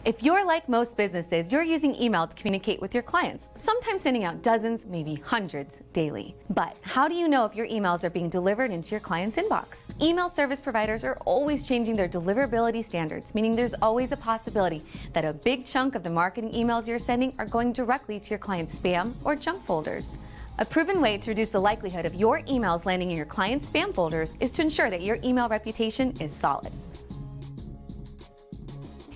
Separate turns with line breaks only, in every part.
If you're like most businesses, you're using email to communicate with your clients, sometimes sending out dozens, maybe hundreds daily. But how do you know if your emails are being delivered into your client's inbox? Email service providers are always changing their deliverability standards, meaning there's always a possibility that a big chunk of the marketing emails you're sending are going directly to your client's spam or junk folders. A proven way to reduce the likelihood of your emails landing in your client's spam folders is to ensure that your email reputation is solid.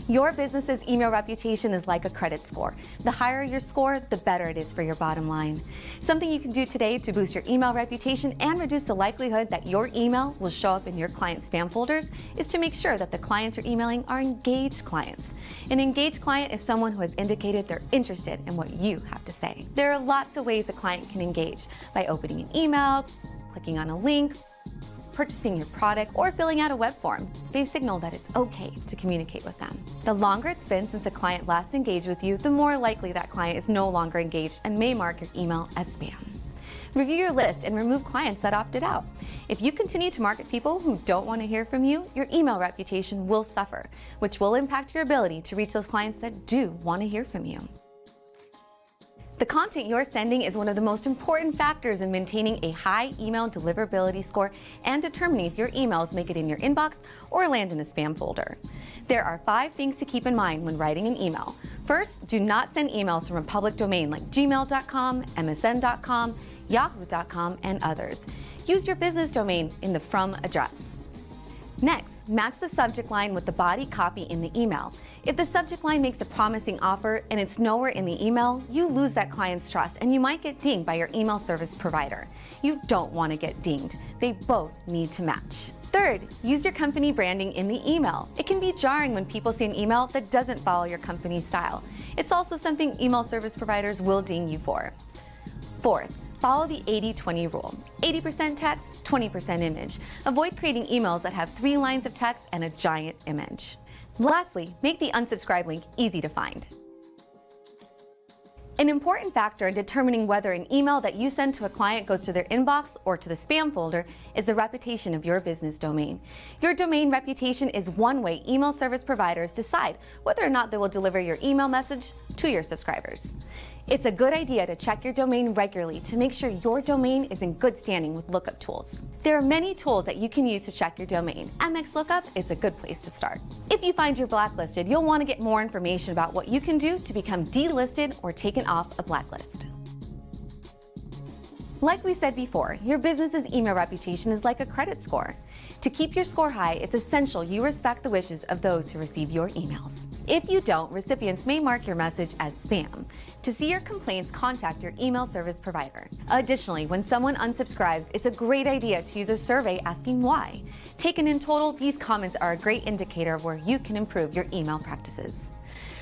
Your business's email reputation is like a credit score. The higher your score, the better it is for your bottom line. Something you can do today to boost your email reputation and reduce the likelihood that your email will show up in your client's spam folders is to make sure that the clients you're emailing are engaged clients. An engaged client is someone who has indicated they're interested in what you have to say. There are lots of ways a client can engage: by opening an email, clicking on a link, purchasing your product, or filling out a web form. They signal that it's okay to communicate with them. The longer it's been since a client last engaged with you, the more likely that client is no longer engaged and may mark your email as spam. Review your list and remove clients that opted out. If you continue to market people who don't want to hear from you, your email reputation will suffer, which will impact your ability to reach those clients that do want to hear from you. The content you're sending is one of the most important factors in maintaining a high email deliverability score and determining if your emails make it in your inbox or land in a spam folder. There are 5 things to keep in mind when writing an email. First, do not send emails from a public domain like gmail.com, msn.com, yahoo.com, and others. Use your business domain in the from address. Next, match the subject line with the body copy in the email. If the subject line makes a promising offer and it's nowhere in the email, you lose that client's trust and you might get dinged by your email service provider. You don't want to get dinged. They both need to match. Third, use your company branding in the email. It can be jarring when people see an email that doesn't follow your company style. It's also something email service providers will ding you for. Fourth, follow the 80-20 rule. 80% text, 20% image. Avoid creating emails that have 3 lines of text and a giant image. Lastly, make the unsubscribe link easy to find. An important factor in determining whether an email that you send to a client goes to their inbox or to the spam folder is the reputation of your business domain. Your domain reputation is one way email service providers decide whether or not they will deliver your email message to your subscribers. It's a good idea to check your domain regularly to make sure your domain is in good standing with lookup tools. There are many tools that you can use to check your domain. MX Lookup is a good place to start. If you find you're blacklisted, you'll want to get more information about what you can do to become delisted or taken off a blacklist. Like we said before, your business's email reputation is like a credit score. To keep your score high, it's essential you respect the wishes of those who receive your emails. If you don't, recipients may mark your message as spam. To see your complaints, contact your email service provider. Additionally, when someone unsubscribes, it's a great idea to use a survey asking why. Taken in total, these comments are a great indicator of where you can improve your email practices.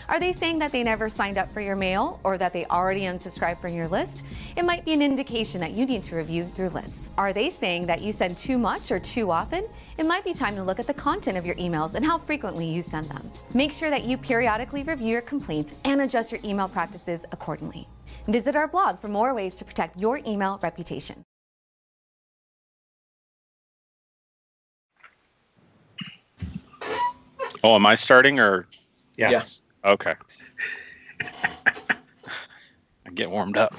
Are they saying that they never signed up for your mail or that they already unsubscribed from your list? It might be an indication that you need to review your lists. Are they saying that you send too much or too often? It might be time to look at the content of your emails and how frequently you send them. Make sure that you periodically review your complaints and adjust your email practices accordingly. Visit our blog for more ways to protect your email reputation.
Oh, am I starting or?
Yes.
Okay. I get warmed up.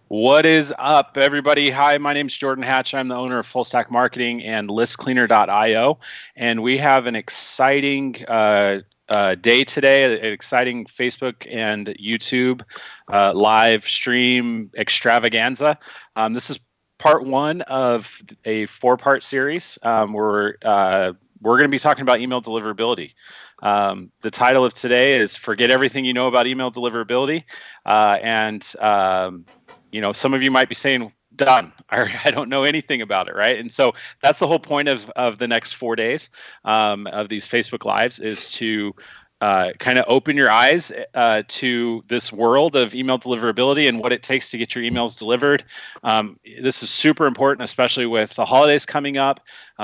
What is up, everybody? Hi, my name is Jordan Hatch. I'm the owner of Full Stack Marketing and listcleaner.io. And we have an exciting day today, an exciting Facebook and YouTube live stream extravaganza. This is part 1 of a 4-part series. We're going to be talking about email deliverability. The title of today is "Forget Everything You Know About Email Deliverability," and some of you might be saying, "Done. I don't know anything about it," right? And so that's the whole point of the next 4 days of these Facebook Lives, is to kind of open your eyes to this world of email deliverability and what it takes to get your emails delivered. This is super important, especially with the holidays coming up.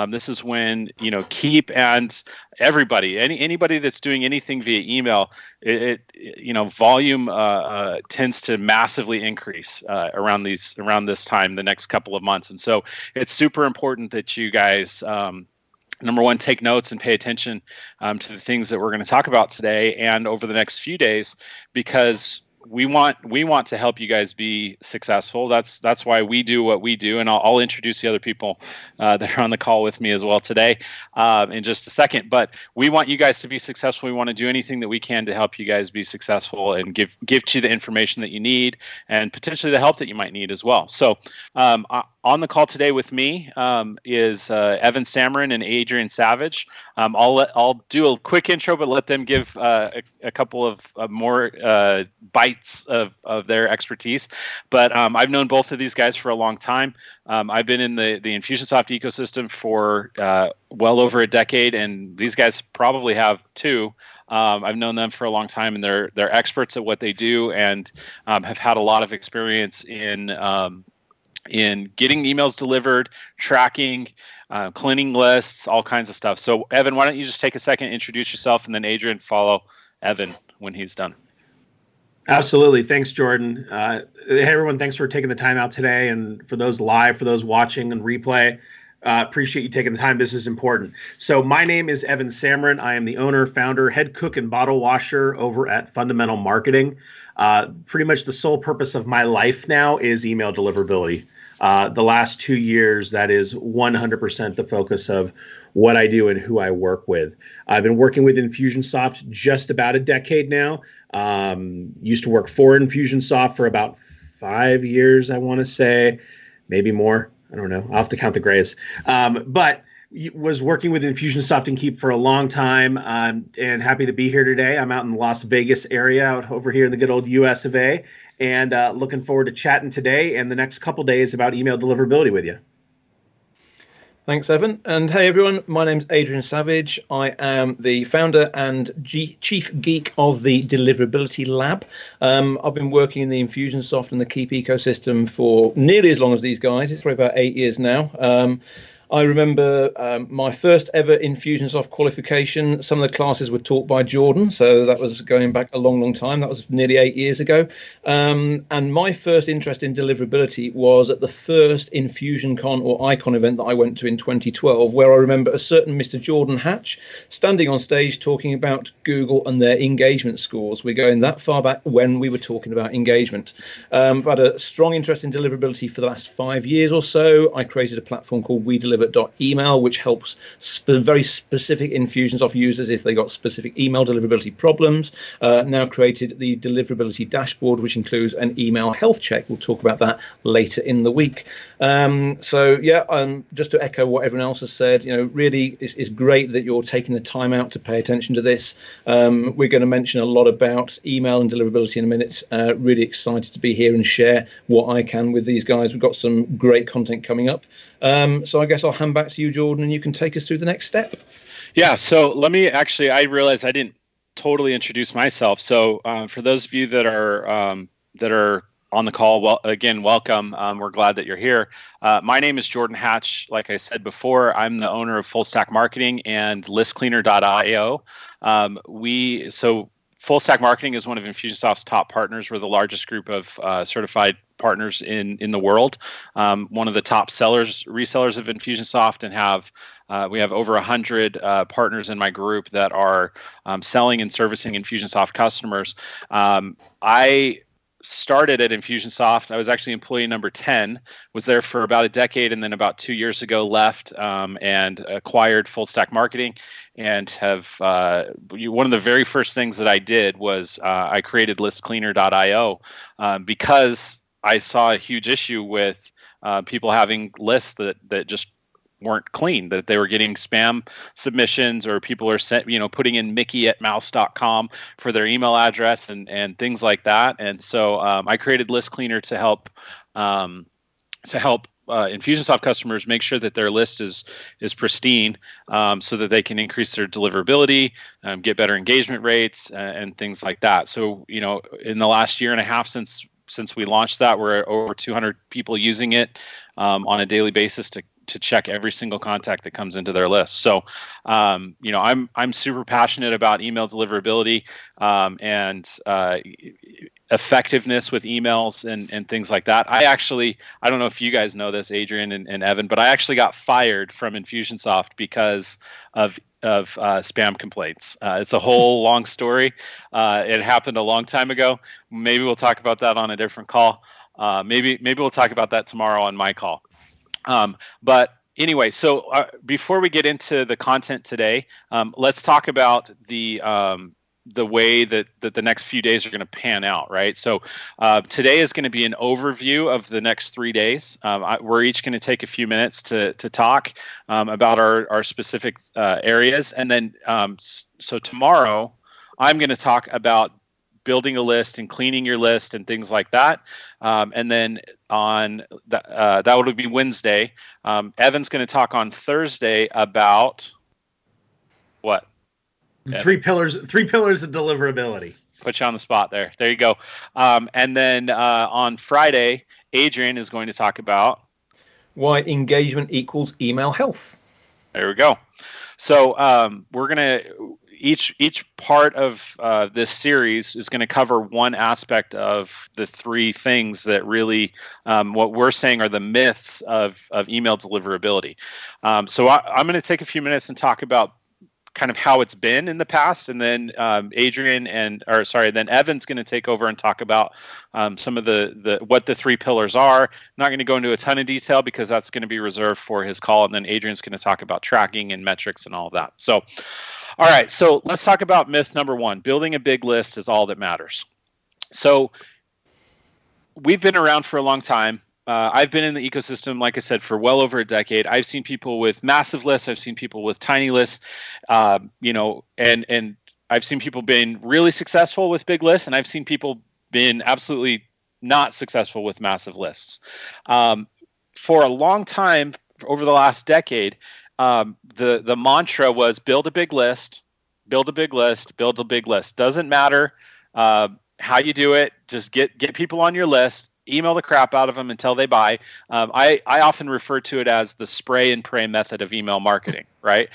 This is when Keap and anybody that's doing anything via email, volume tends to massively increase around this time, the next couple of months, and so it's super important that you guys. Number one, take notes and pay attention to the things that we're going to talk about today and over the next few days, because we want to help you guys be successful. That's why we do what we do, and I'll introduce the other people that are on the call with me as well today in just a second. But we want you guys to be successful. We want to do anything that we can to help you guys be successful and give you the information that you need and potentially the help that you might need as well. So on the call today with me is Evan Samurin and Adrian Savage. I'll do a quick intro, but let them give a couple of more bites of their expertise. But I've known both of these guys for a long time. I've been in the Infusionsoft ecosystem for well over a decade, and these guys probably have too. I've known them for a long time, and they're experts at what they do, and have had a lot of experience in getting emails delivered, tracking, cleaning lists, all kinds of stuff. So Evan, why don't you just take a second, introduce yourself, and then Adrian follow Evan when he's done.
Absolutely. Thanks, Jordan. Hey, everyone. Thanks for taking the time out today. And for those live, for those watching and replay, appreciate you taking the time. This is important. So my name is Evan Samurin. I am the owner, founder, head cook, and bottle washer over at Fundamental Marketing. Pretty much the sole purpose of my life now is email deliverability. The last 2 years, that is 100% the focus of what I do and who I work with. I've been working with Infusionsoft just about a decade now. Used to work for Infusionsoft for about 5 years, I want to say, maybe more. I don't know. I'll have to count the grays. But was working with Infusionsoft and Keap for a long time, and happy to be here today. I'm out in the Las Vegas area, out over here in the good old US of A, and looking forward to chatting today and the next couple days about email deliverability with you.
Thanks, Evan. And hey, everyone, my name's Adrian Savage. I am the founder and chief geek of the Deliverability Lab. I've been working in the Infusionsoft and the Keap ecosystem for nearly as long as these guys. It's probably about 8 years now. I remember my first ever Infusionsoft qualification. Some of the classes were taught by Jordan, so that was going back a long, long time. That was nearly 8 years ago. And my first interest in deliverability was at the first InfusionCon or Icon event that I went to in 2012, where I remember a certain Mr. Jordan Hatch standing on stage talking about Google and their engagement scores. We're going that far back when we were talking about engagement. I've had a strong interest in deliverability for the last 5 years or so. I created a platform called WeDeliver.email, which helps very specific Infusionsoft users if they got specific email deliverability problems. Now created the deliverability dashboard, which includes an email health check. We'll talk about that later in the week. So yeah, just to echo what everyone else has said, really it's great that you're taking the time out to pay attention to this. We're going to mention a lot about email and deliverability in a minute. Really excited to be here and share what I can with these guys. We've got some great content coming up. So I guess I'll hand back to you, Jordan, and you can take us through the next step.
Yeah, so let me I realized I didn't totally introduce myself. So for those of you that are on the call, well, again, welcome. We're glad that you're here. My name is Jordan Hatch. Like I said before, I'm the owner of Full Stack Marketing and listcleaner.io. Full Stack Marketing is one of Infusionsoft's top partners. We're the largest group of certified partners in the world. One of the top resellers of Infusionsoft, and we have over 100 partners in my group that are selling and servicing Infusionsoft customers. I started at Infusionsoft. I was actually employee number 10, was there for about a decade, and then about 2 years ago left and acquired Full Stack Marketing, and have one of the very first things that I did was I created listcleaner.io because I saw a huge issue with people having lists that just weren't clean, that they were getting spam submissions, or people are putting in mickey@mouse.com for their email address and things like that. And so I created List Cleaner to help Infusionsoft customers make sure that their list is pristine, so that they can increase their deliverability, get better engagement rates, and things like that. So, in the last year and a half since we launched that, we're at over 200 people using it on a daily basis to check every single contact that comes into their list. So, I'm super passionate about email deliverability and effectiveness with emails and things like that. I don't know if you guys know this, Adrian and Evan, but I actually got fired from Infusionsoft because of spam complaints. It's a whole long story. It happened a long time ago. Maybe we'll talk about that on a different call. Maybe we'll talk about that tomorrow on my call. But anyway, so before we get into the content today, let's talk about the way that the next few days are going to pan out, right? So today is going to be an overview of the next 3 days. We're each going to take a few minutes to talk about our specific areas. And then so tomorrow, I'm going to talk about building a list and cleaning your list and things like that. And then on that would be Wednesday. Evan's going to talk on Thursday about what?
Three pillars of deliverability.
Put you on the spot there. There you go. And then on Friday, Adrian is going to talk about
why engagement equals email health.
There we go. So we're going to each part of this series is going to cover one aspect of the three things that really what we're saying are the myths of email deliverability. So I'm going to take a few minutes and talk about kind of how it's been in the past, and then then Evan's going to take over and talk about some of the what the three pillars are. I'm not going to go into a ton of detail because that's going to be reserved for his call, and then Adrian's going to talk about tracking and metrics and all of that. So, all right, so let's talk about myth number one: building a big list is all that matters. So we've been around for a long time. I've been in the ecosystem, like I said, for well over a decade. I've seen people with massive lists. I've seen people with tiny lists, and I've seen people being really successful with big lists, and I've seen people being absolutely not successful with massive lists. For a long time, over the last decade, the mantra was build a big list, build a big list, build a big list. Doesn't matter how you do it. Just get people on your list. Email the crap out of them until they buy. I often refer to it as the spray and pray method of email marketing, right?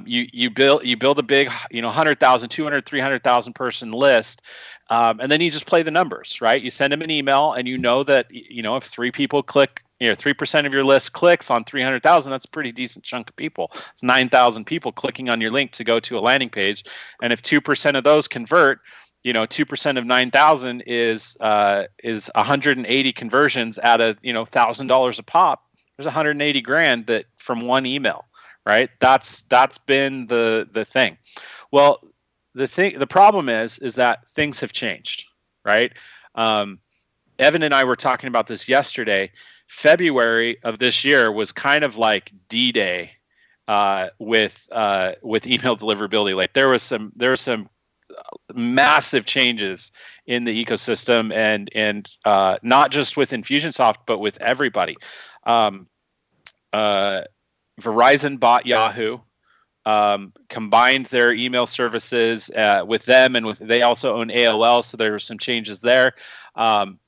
You build a big, 100,000, 200, 300,000 person list, and then you just play the numbers, right? You send them an email, and you know that if 3 people click, 3% of your list clicks on 300,000, that's a pretty decent chunk of people. It's 9,000 people clicking on your link to go to a landing page, and if 2% of those convert, 2% of 9,000 is 180 conversions at $1,000 a pop. There's 180 grand that from one email, right? That's been the thing. Well, the problem is that things have changed, right? Evan and I were talking about this yesterday. February of this year was kind of like D-Day with email deliverability. Like there was some massive changes in the ecosystem, and not just with Infusionsoft, but with everybody. Verizon bought Yahoo, combined their email services with them, and they also own AOL, so there were some changes there.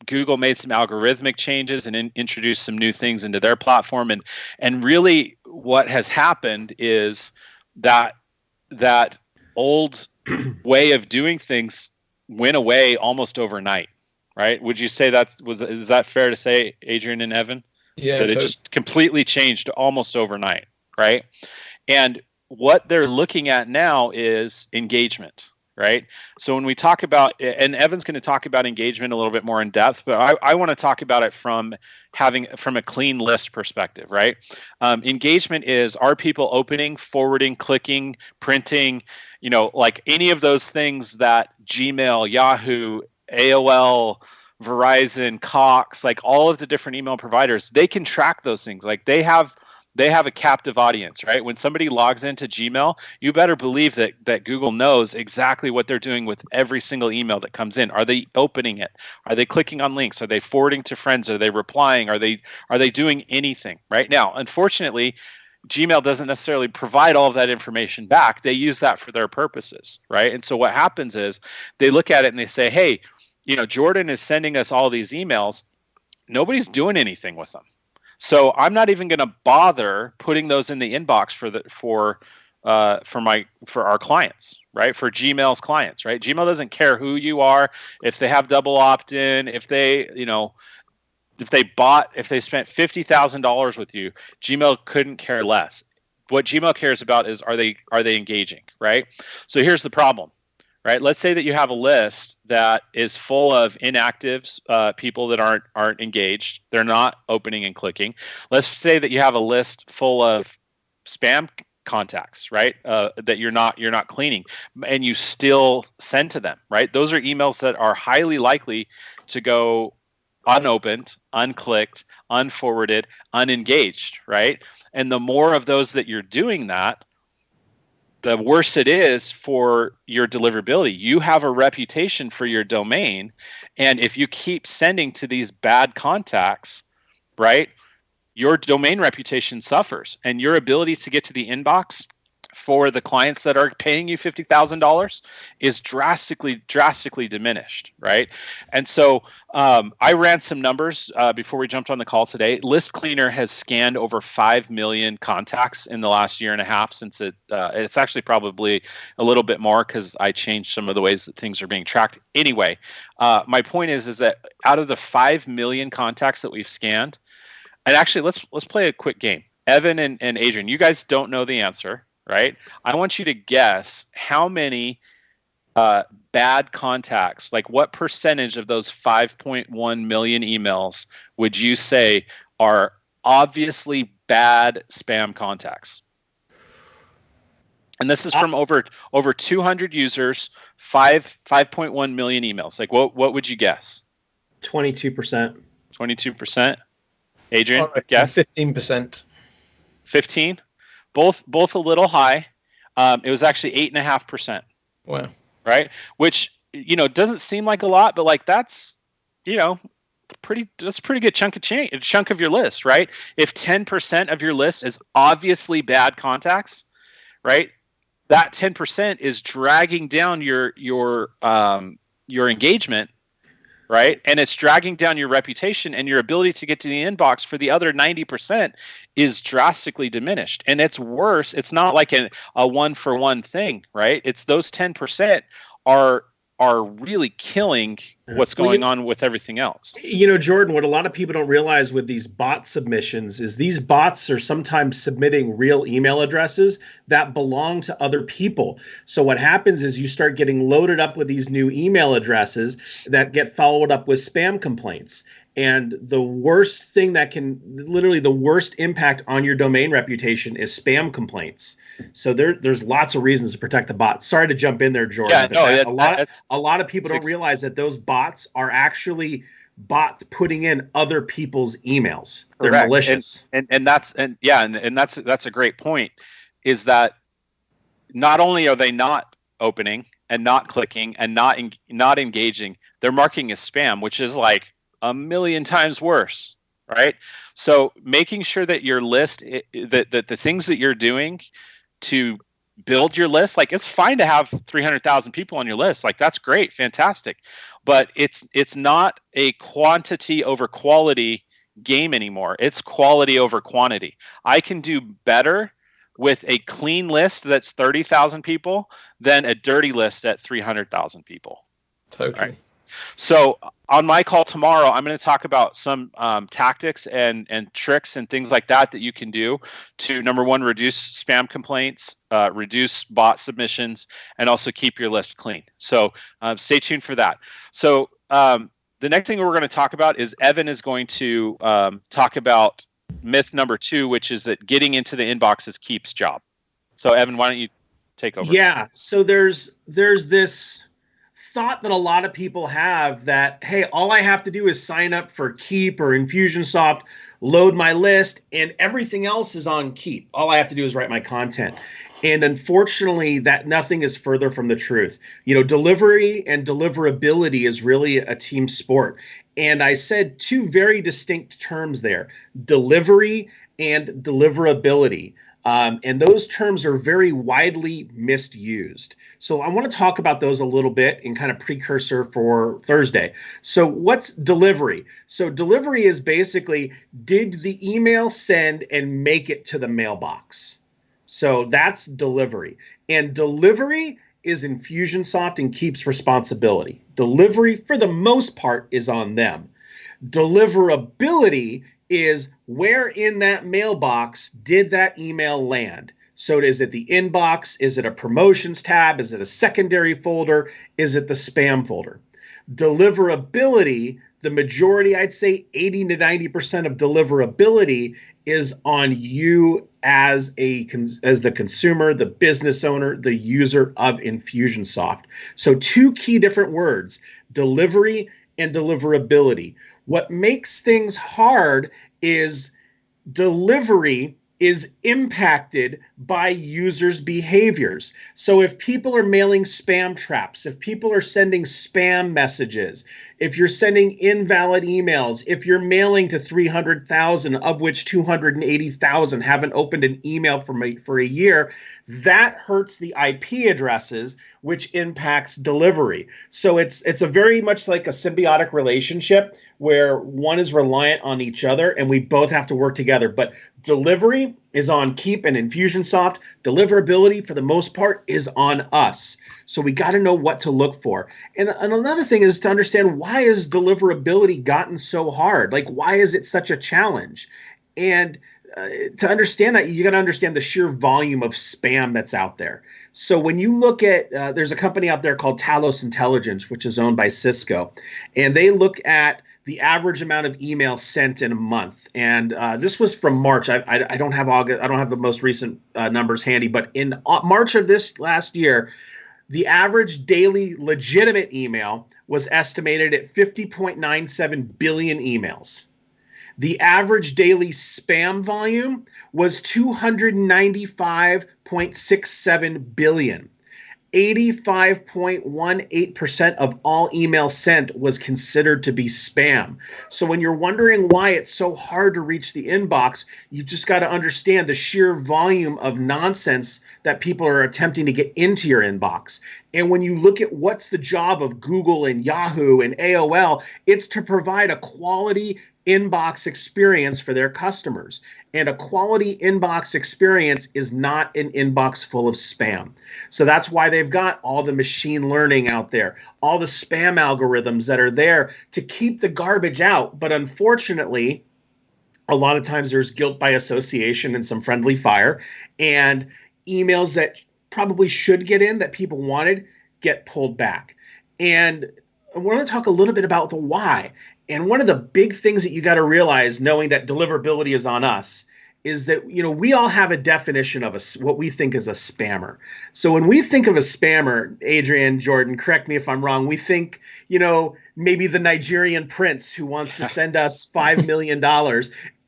Google made some algorithmic changes and introduced some new things into their platform, and really what has happened is that old way of doing things went away almost overnight, right? Would you say is that fair to say, Adrian and Evan?
Yeah.
That it just completely changed almost overnight, right? And what they're looking at now is engagement, right? So when we talk about, and Evan's going to talk about engagement a little bit more in depth, but I want to talk about it from a clean list perspective, right? Engagement is, are people opening, forwarding, clicking, printing, like any of those things that Gmail, Yahoo, AOL, Verizon, Cox, like all of the different email providers, they can track those things. Like they have they have a captive audience, right? When somebody logs into Gmail, you better believe that Google knows exactly what they're doing with every single email that comes in. Are they opening it? Are they clicking on links? Are they forwarding to friends? Are they replying? Are they doing anything? Right now, unfortunately, Gmail doesn't necessarily provide all of that information back. They use that for their purposes, right? And so what happens is they look at it and they say, hey, Jordan is sending us all these emails. Nobody's doing anything with them. So I'm not even going to bother putting those in the inbox for our clients, right? For Gmail's clients, right? Gmail doesn't care who you are, if they have double opt-in, if they spent $50,000 with you, Gmail couldn't care less. What Gmail cares about is are they engaging, right? So here's the problem, right? Let's say that you have a list that is full of inactives, people that aren't engaged. They're not opening and clicking. Let's say that you have a list full of spam contacts, right? That you're not cleaning, and you still send to them, right? Those are emails that are highly likely to go unopened, unclicked, unforwarded, unengaged, right? And the more of those that you're doing that, the worse it is for your deliverability. You have a reputation for your domain, and if you keep sending to these bad contacts, right, your domain reputation suffers, and your ability to get to the inbox for the clients that are paying you $50,000 is drastically diminished, right? And so I ran some numbers before we jumped on the call today. List Cleaner has scanned over 5 million contacts in the last year and a half since it's actually probably a little bit more because I changed some of the ways that things are being tracked. Anyway, my point is that out of the 5 million contacts that we've scanned, and actually let's play a quick game. Evan and Adrian, you guys don't know the answer, right? I want you to guess how many bad contacts, like what percentage of those 5.1 million emails would you say are obviously bad spam contacts? And this is from over 200 users, 5.1 million emails. Like what would you guess?
22%.
22%? Adrian, guess?
15%.
15? Both a little high. It was actually 8.5%.
Wow.
Right? Which, doesn't seem like a lot, but like that's a pretty good chunk of your list, right? If 10% of your list is obviously bad contacts, right? That 10% is dragging down your engagement, right? And it's dragging down your reputation, and your ability to get to the inbox for the other 90% is drastically diminished. And it's worse. It's not like a 1-for-1 thing, right? It's those 10% are really killing what's going on with everything else.
Jordan, what a lot of people don't realize with these bot submissions is these bots are sometimes submitting real email addresses that belong to other people. So what happens is you start getting loaded up with these new email addresses that get followed up with spam complaints. And the worst thing the worst impact on your domain reputation is spam complaints. So there's lots of reasons to protect the bots. Sorry to jump in there, Jordan.
Yeah,
a lot of people don't realize that those bots are actually bots putting in other people's emails. They're
correct.
Malicious.
And that's a great point. Is that not only are they not opening and not clicking and not engaging, they're marking as spam, which is like a million times worse, right? So making sure that your list, that the things that you're doing to build your list, like it's fine to have 300,000 people on your list, like that's great, fantastic, but it's not a quantity over quality game anymore. It's quality over quantity. I can do better with a clean list that's 30,000 people than a dirty list at 300,000 people.
Totally.
Right? So on my call tomorrow, I'm going to talk about some tactics and tricks and things like that you can do to, number one, reduce spam complaints, reduce bot submissions, and also keep your list clean. So stay tuned for that. So the next thing we're going to talk about is Evan is going to talk about myth number 2, which is that getting into the inbox is Keap's job. So Evan, why don't you take over?
Yeah. So there's this thought that a lot of people have that, hey, all I have to do is sign up for Keap or Infusionsoft, load my list, and everything else is on Keap. All I have to do is write my content. And unfortunately, that nothing is further from the truth. Delivery and deliverability is really a team sport. And I said two very distinct terms there: delivery and deliverability. And those terms are very widely misused. So I want to talk about those a little bit in kind of precursor for Thursday. So what's delivery? So delivery is basically, did the email send and make it to the mailbox? So that's delivery. And delivery is Infusionsoft and Keap's responsibility. Delivery, for the most part, is on them. Deliverability is where in that mailbox did that email land? So is it the inbox? Is it a promotions tab? Is it a secondary folder? Is it the spam folder? Deliverability, the majority, I'd say 80 to 90% of deliverability is on you as the consumer, the business owner, the user of Infusionsoft. So two key different words: delivery and deliverability. What makes things hard is delivery is impacted by users' behaviors. So if people are mailing spam traps, if people are sending spam messages, if you're sending invalid emails, if you're mailing to 300,000, of which 280,000 haven't opened an email for a year, that hurts the IP addresses, which impacts delivery. So it's a very much like a symbiotic relationship where one is reliant on each other and we both have to work together. But delivery is on Keap and Infusionsoft. Deliverability, for the most part, is on us. So we got to know what to look for. And another thing is to understand, why is deliverability gotten so hard? Like, why is it such a challenge? And to understand that, you got to understand the sheer volume of spam that's out there. So when you look at, there's a company out there called Talos Intelligence, which is owned by Cisco, and they look at the average amount of emails sent in a month. And this was from March. I don't have August. I don't have the most recent numbers handy, but in March of this last year, the average daily legitimate email was estimated at 50.97 billion emails. The average daily spam volume was 295.67 billion. 85.18% of all emails sent was considered to be spam. So when you're wondering why it's so hard to reach the inbox, you've just got to understand the sheer volume of nonsense that people are attempting to get into your inbox. And when you look at what's the job of Google and Yahoo and AOL, it's to provide a quality inbox experience for their customers. And a quality inbox experience is not an inbox full of spam. So that's why they've got all the machine learning out there, all the spam algorithms that are there to keep the garbage out. But unfortunately, a lot of times there's guilt by association and some friendly fire, and emails that probably should get in, that people wanted, get pulled back. And I want to talk a little bit about the why. And one of the big things that you got to realize, knowing that deliverability is on us, is that, we all have a definition of what we think is a spammer. So when we think of a spammer, Adrian, Jordan, correct me if I'm wrong, we think, maybe the Nigerian prince who wants to send us $5 million,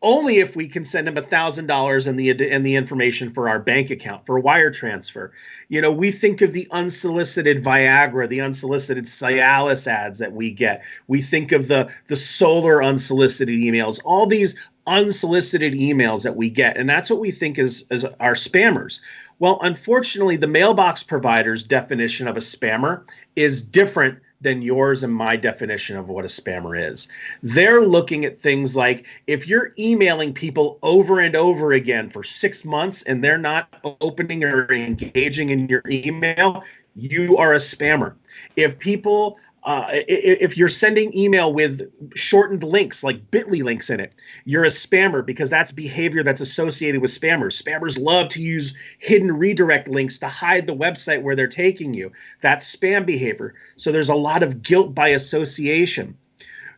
only if we can send him $1,000 and the information for our bank account for a wire transfer. We think of the unsolicited Viagra, the unsolicited Cialis ads that we get. We think of the solar unsolicited emails, all these unsolicited emails that we get. And that's what we think is our spammers. Well, unfortunately, the mailbox provider's definition of a spammer is different than yours and my definition of what a spammer is. They're looking at things like, if you're emailing people over and over again for 6 months and they're not opening or engaging in your email, you are a spammer. If people if you're sending email with shortened links like bit.ly links in it, you're a spammer, because that's behavior that's associated with spammers. Spammers love to use hidden redirect links to hide the website where they're taking you. That's spam behavior. So there's a lot of guilt by association.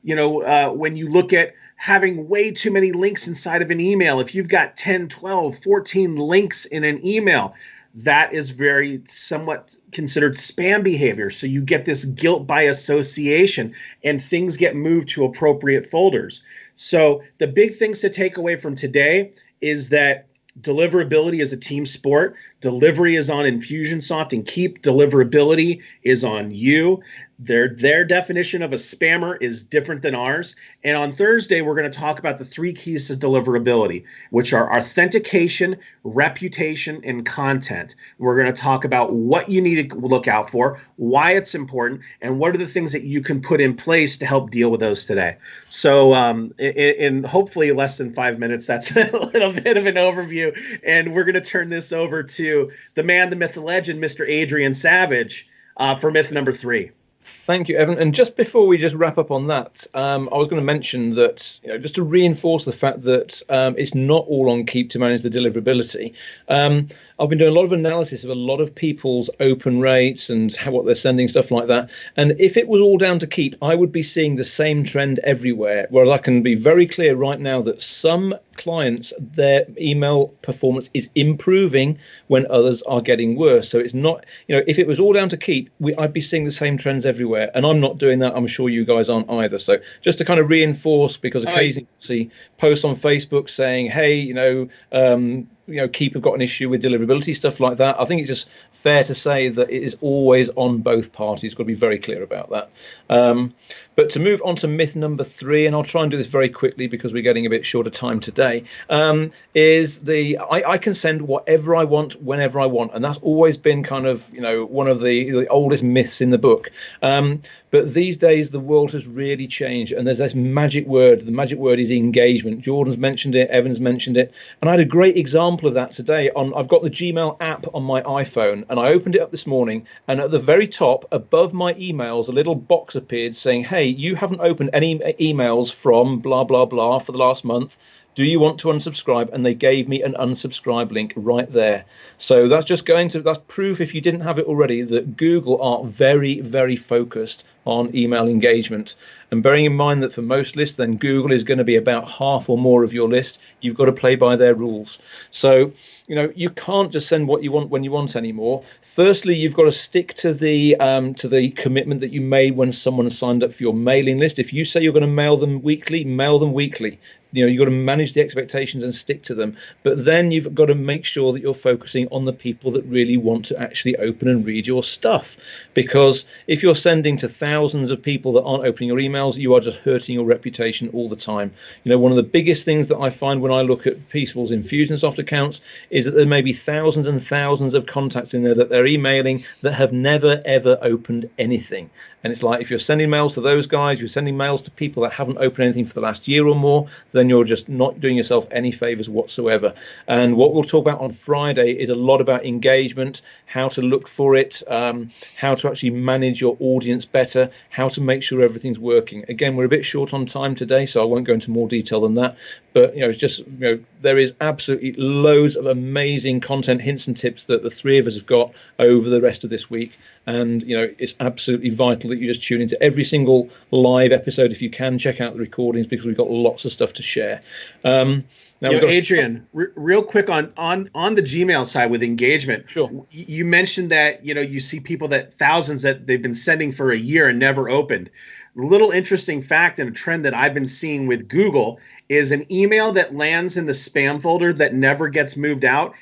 When you look at having way too many links inside of an email, if you've got 10, 12, 14 links in an email, that is very somewhat considered spam behavior. So you get this guilt by association and things get moved to appropriate folders. So the big things to take away from today is that deliverability is a team sport. Delivery is on Infusionsoft and Keap. Deliverability is on you. Their definition of a spammer is different than ours. And on Thursday, we're going to talk about the 3 keys to deliverability, which are authentication, reputation, and content. We're going to talk about what you need to look out for, why it's important, and what are the things that you can put in place to help deal with those today. So in hopefully less than 5 minutes, that's a little bit of an overview. And we're going to turn this over to the man, the myth, the legend, Mr. Adrian Savage, for myth number 3.
Thank you, Evan. And just before we just wrap up on that, I was going to mention that, just to reinforce the fact that it's not all on Keap to manage the deliverability. I've been doing a lot of analysis of a lot of people's open rates and what they're sending, stuff like that. And if it was all down to Keap, I would be seeing the same trend everywhere. Whereas I can be very clear right now that some clients, their email performance is improving when others are getting worse. So it's not, if it was all down to Keap, I'd be seeing the same trends everywhere. And I'm not doing that. I'm sure you guys aren't either. So just to kind of reinforce, because occasionally you see posts on Facebook saying, hey, Keap have got an issue with deliverability, stuff like that. I think it's just fair to say that it is always on both parties. Got to be very clear about that. But to move on to myth number 3, and I'll try and do this very quickly because we're getting a bit short of time today, is I can send whatever I want whenever I want. And that's always been kind of, one of the oldest myths in the book. But these days, the world has really changed. And there's this magic word. The magic word is engagement. Jordan's mentioned it. Evan's mentioned it. And I had a great example of that today. I've got the Gmail app on my iPhone. And I opened it up this morning. And at the very top, above my emails, a little box appeared saying, hey, you haven't opened any emails from blah, blah, blah for the last month. Do you want to unsubscribe? And they gave me an unsubscribe link right there. So that's just that's proof, if you didn't have it already, that Google are very, very focused on email engagement. And bearing in mind that for most lists, then Google is going to be about half or more of your list. You've got to play by their rules. So, you can't just send what you want when you want anymore. Firstly, you've got to stick to the commitment that you made when someone signed up for your mailing list. If you say you're going to mail them weekly, mail them weekly. You've got to manage the expectations and stick to them. But then you've got to make sure that you're focusing on the people that really want to actually open and read your stuff. Because if you're sending to thousands of people that aren't opening your emails, you are just hurting your reputation all the time. One of the biggest things that I find when I look at people's Infusionsoft accounts is that there may be thousands and thousands of contacts in there that they're emailing that have never, ever opened anything. And it's like, if you're sending mails to those guys, you're sending mails to people that haven't opened anything for the last year or more, then you're just not doing yourself any favors whatsoever. And what we'll talk about on Friday is a lot about engagement, how to look for it, how to actually manage your audience better, how to make sure everything's working. Again, we're a bit short on time today, so I won't go into more detail than that. But, it's just, there is absolutely loads of amazing content, hints and tips that the 3 of us have got over the rest of this week. And, it's absolutely vital that you just tune into every single live episode. If you can, check out the recordings because we've got lots of stuff to share. Now,
Adrian, real quick on the Gmail side with engagement.
Sure.
You mentioned that, you see people thousands that they've been sending for a year and never opened. Little interesting fact and a trend that I've been seeing with Google is an email that lands in the spam folder that never gets moved out.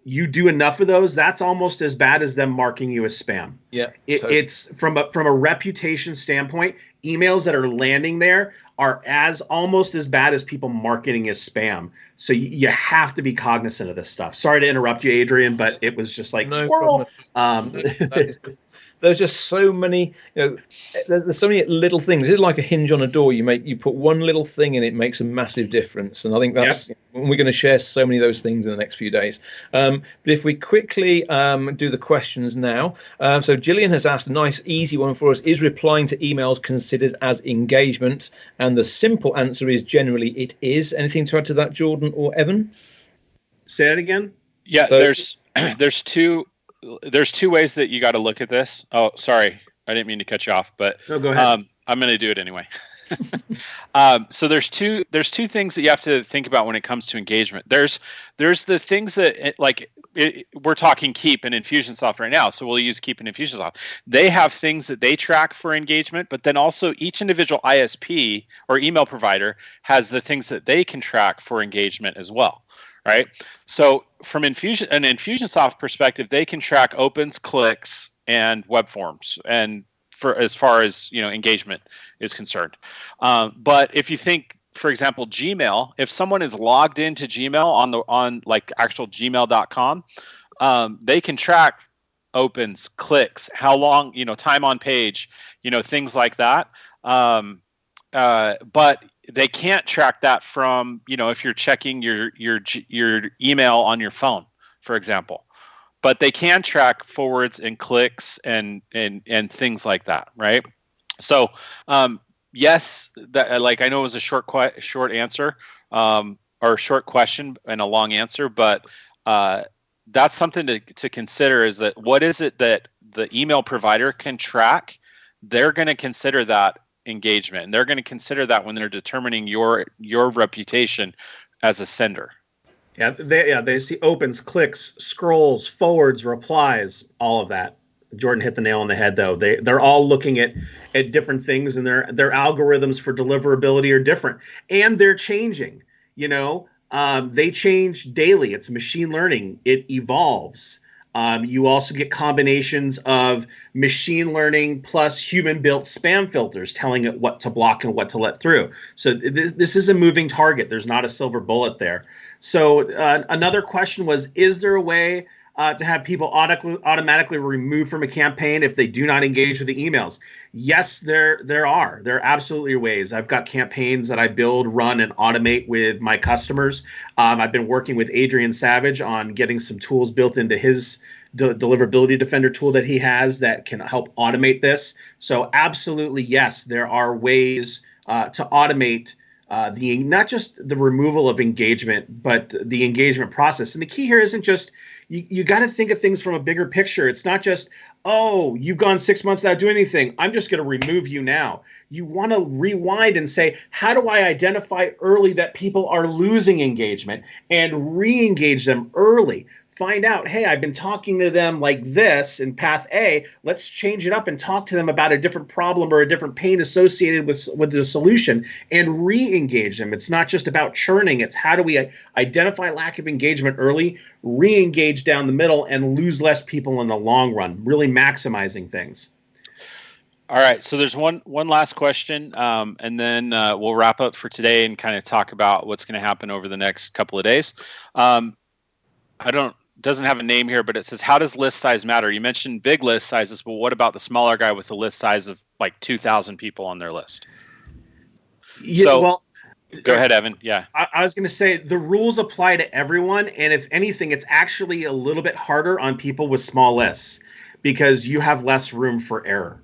You do enough of those, that's almost as bad as them marking you as spam.
Yeah,
totally. It's from a reputation standpoint, emails that are landing there are almost as bad as people marketing as spam. So you have to be cognizant of this stuff. Sorry to interrupt you, Adrian, but it was just like squirrel.
There's just so many, there's so many little things. It's like a hinge on a door. You put one little thing in, it makes a massive difference. And I think that's, we're going to share so many of those things in the next few days. But if we quickly do the questions now. So Gillian has asked a nice, easy one for us. Is replying to emails considered as engagement? And the simple answer is generally it is. Anything to add to that, Jordan or Evan?
Say that again.
Yeah, so, there's two ways that you got to look at this. Oh, sorry. I didn't mean to cut you off, but
no, go ahead.
I'm going to do it anyway. So there's two things that you have to think about when it comes to engagement. There's the things that like we're talking Keap and Infusionsoft right now, so we'll use Keap and Infusionsoft. They have things that they track for engagement, but then also each individual ISP or email provider has the things that they can track for engagement as well, right? So from an Infusionsoft perspective, they can track opens, clicks, and web forms, and for as far as engagement is concerned. But if you think, for example, Gmail, if someone is logged into Gmail on like actual gmail.com, they can track opens, clicks, how long, time on page, things like that. But they can't track that from, if you're checking your email on your phone, for example. But they can track forwards and clicks and things like that, right? So yes, that, like, I know it was a short answer, or short question and a long answer, but that's something to consider, is that what is it that the email provider can track? They're going to consider that engagement, and they're going to consider that when they're determining your reputation as a sender.
They see opens, clicks, scrolls, forwards, replies, all of that. Jordan hit the nail on the head, though. They're all looking at different things, and their algorithms for deliverability are different, and they're changing. They change daily. It's machine learning. It evolves. You also get combinations of machine learning plus human-built spam filters telling it what to block and what to let through. So this is a moving target. There's not a silver bullet there. So another question was, is there a way to have people automatically removed from a campaign if they do not engage with the emails? Yes, there are. There are absolutely ways. I've got campaigns that I build, run, and automate with my customers. I've been working with Adrian Savage on getting some tools built into his deliverability defender tool that he has that can help automate this. So absolutely, yes, there are ways to automate not just the removal of engagement, but the engagement process. And the key here isn't just, you got to think of things from a bigger picture. It's not just, oh, you've gone 6 months without doing anything, I'm just going to remove you now. You want to rewind and say, how do I identify early that people are losing engagement and re-engage them early? Find out, hey, I've been talking to them like this in path A. Let's change it up and talk to them about a different problem or a different pain associated with the solution, and re-engage them. It's not just about churning. It's how do we identify lack of engagement early, re-engage down the middle, and lose less people in the long run, really maximizing things.
All right, so there's one last question, and then we'll wrap up for today and kind of talk about what's going to happen over the next couple of days. Doesn't have a name here, but it says, how does list size matter? You mentioned big list sizes, but what about the smaller guy with a list size of like 2,000 people on their list?
Yeah,
so,
well,
go ahead, Evan. Yeah.
I was going to say the rules apply to everyone. And if anything, it's actually a little bit harder on people with small lists because you have less room for error.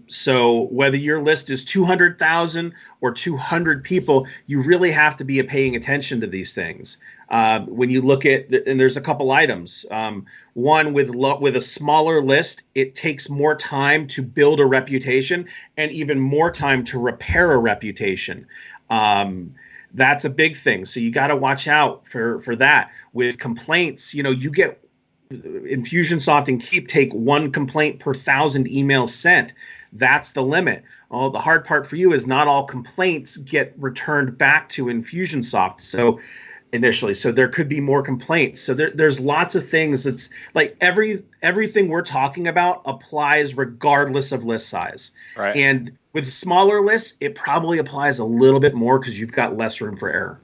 So whether your list is 200,000 or 200 people, you really have to be paying attention to these things. When you look at, and there's a couple items. One, with a smaller list, it takes more time to build a reputation and even more time to repair a reputation. That's a big thing. So you got to watch out for that. With complaints, you get Infusionsoft and Keap take 1 complaint per 1,000 emails sent. That's the limit. The hard part for you is not all complaints get returned back to Infusionsoft. So initially, so there could be more complaints. So there's lots of things. It's like everything we're talking about applies regardless of list size.
Right.
And with smaller lists, it probably applies a little bit more because you've got less room for error.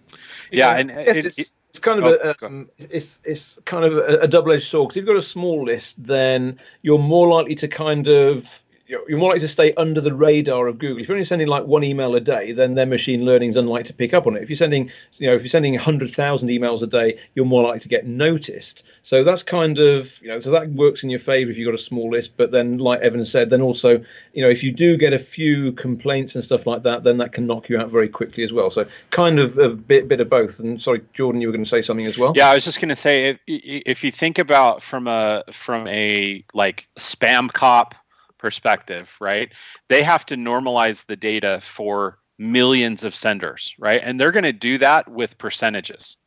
Yeah, and
it's kind of it's kind of a double-edged sword. Because if you've got a small list, then you're more likely to you're more likely to stay under the radar of Google. If you're only sending like 1 email a day, then their machine learning is unlikely to pick up on it. If you're sending 100,000 emails a day, you're more likely to get noticed. So that's kind of, so that works in your favor if you've got a small list. But then, like Evan said, then also, if you do get a few complaints and stuff like that, then that can knock you out very quickly as well. So kind of a bit of both. And sorry, Jordan, you were going to say something as well?
Yeah, I was just going to say, if you think about from a like spam cop perspective, right? They have to normalize the data for millions of senders, right? And they're going to do that with percentages,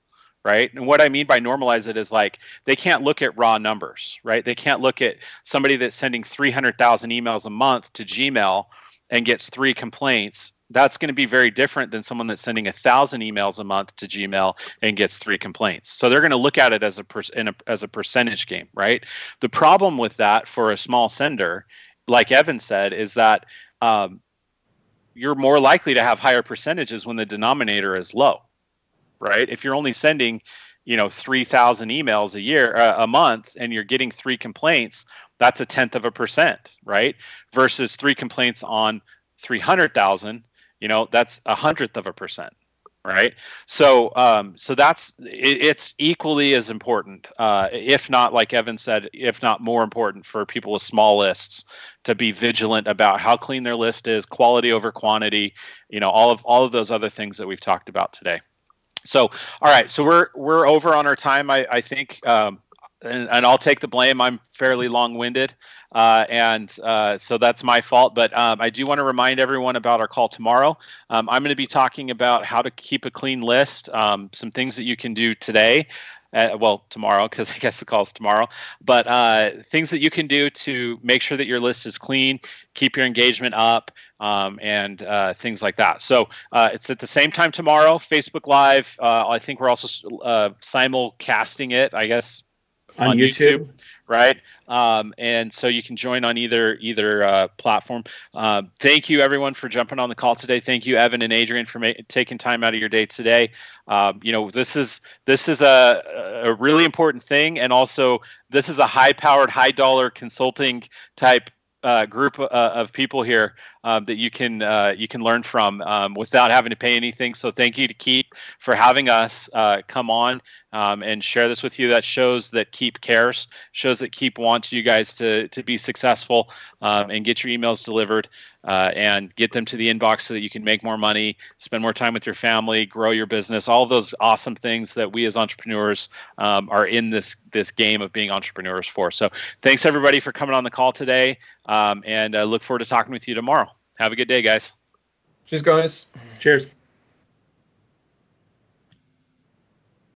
right? And what I mean by normalize it is like they can't look at raw numbers, right? They can't look at somebody that's sending 300,000 emails a month to Gmail and gets 3 complaints. That's going to be very different than someone that's sending 1,000 emails a month to Gmail and gets 3 complaints. So they're going to look at it as a percentage game, right? The problem with that for a small sender, like Evan said, is that you're more likely to have higher percentages when the denominator is low, right? If you're only sending, 3,000 emails a month, and you're getting 3 complaints, that's 1/10%, right? Versus 3 complaints on 300,000, that's 1/100%, right? So, it's equally as important, if not, like Evan said, if not more important, for people with small lists to be vigilant about how clean their list is, quality over quantity, all of those other things that we've talked about today. So, all right, so we're over on our time, I think, and I'll take the blame. I'm fairly long-winded, and so that's my fault. But I do want to remind everyone about our call tomorrow. I'm going to be talking about how to keep a clean list, some things that you can do today. Tomorrow, because I guess the call is tomorrow. But things that you can do to make sure that your list is clean, keep your engagement up, and things like that. So it's at the same time tomorrow, Facebook Live. I think we're also simulcasting it, I guess, on YouTube, right? And so you can join on either platform. Thank you, everyone, for jumping on the call today. Thank you, Evan and Adrian, for taking time out of your day today. This is a really important thing, and also this is a high-powered, high-dollar consulting type group of people here that you can learn from without having to pay anything. So thank you to Keap for having us come on and share this with you. That shows that Keap cares, shows that Keap wants you guys to be successful and get your emails delivered and get them to the inbox so that you can make more money, spend more time with your family, grow your business, all of those awesome things that we as entrepreneurs are in this game of being entrepreneurs for. So thanks, everybody, for coming on the call today, and I look forward to talking with you tomorrow. Have a good day, guys.
Cheers, guys.
Cheers.